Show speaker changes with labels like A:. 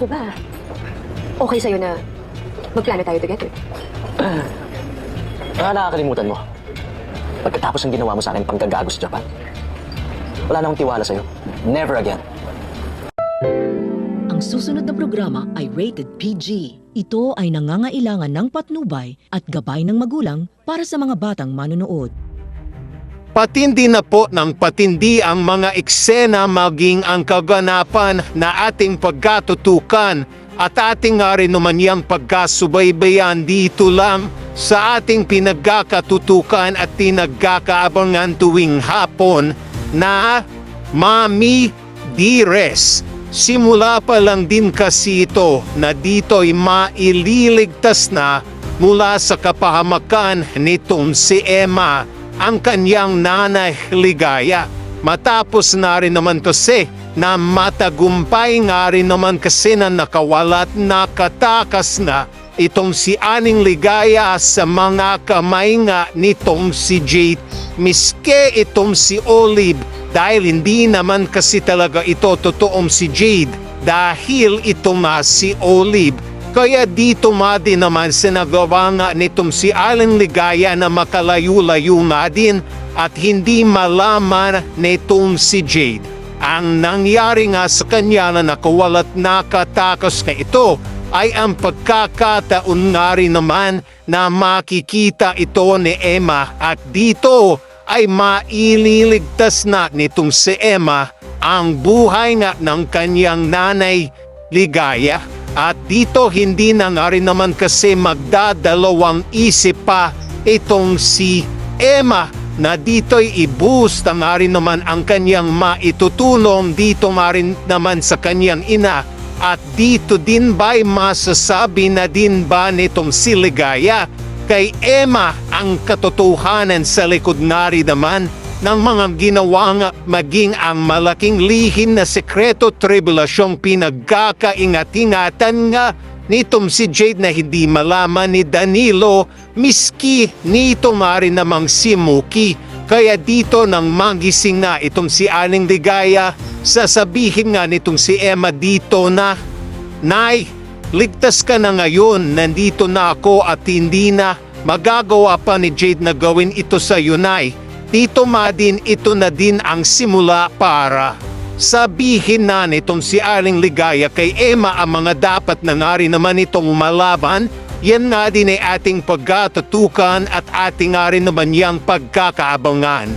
A: Ako ba? Okay sa'yo na magplano tayo together?
B: Nakakalimutan mo. Pagkatapos ng ginawa mo sa akin panggagago sa Japan, wala na akong tiwala sa'yo. Never again.
C: Ang susunod na programa ay rated PG. Ito ay nangangailangan ng patnubay at gabay ng magulang para sa mga batang manonood.
D: Patindi na po ng patindi ang mga eksena maging ang kaganapan na ating pagkatutukan at ating nga rin naman yung pagkasubaybayan dito lang sa ating pinagkakatutukan at pinagkakaabangan tuwing hapon na Mami Dearest. Simula pa lang din kasi ito na dito'y maililigtas na mula sa kapahamakan nitong si Emma, ang kanyang nanay Ligaya. Matapos na rin naman kasi na matagumpay nga rin naman kasi na nakawalat nakatakas na itong si Aning Ligaya sa mga kamay nga nitong si Jade. Miske itong si Olive dahil hindi naman kasi talaga ito totoong si Jade dahil ito nga si Olive. Kaya dito din naman sinagawa nga nitong si Aling Ligaya na makalayo-layo nga din at hindi malaman nitong si Jade. Ang nangyari nga sa kanya na nakawalat nakatakas na ito ay ang pagkakataon nga rin naman na makikita ito ni Emma at dito ay maililigtas na nitong si Emma ang buhay nga ng kanyang nanay Ligaya. At dito hindi na nga rin naman kasi magdadalawang isip pa itong si Emma na dito'y i-boost nga rin naman ang kanyang maitutulong dito nga rin naman sa kanyang ina. At dito din ba'y masasabi na din ba nitong si Ligaya kay Emma ang katotohanan sa likod nga rin naman ng mga ginawa nga maging ang malaking lihim na sekreto tribulasyong pinagkakaingat-ingatan nga nitong si Jade na hindi malaman ni Danilo miski nito nga rin namang si Muki. Kaya dito nang magising na itong si Aling Ligaya, sasabihin nga nitong si Emma dito na, Nay, ligtas ka na ngayon, nandito na ako at hindi na magagawa pa ni Jade na gawin ito sa iyo, Nay. Dito din ito na din ang simula para sabihin na nitong si Aling Ligaya kay Emma ang mga dapat na nga rin naman itong malaban. Yan nga din ay ating pagkatutukan at ating nga rin naman yang pagkakaabangan.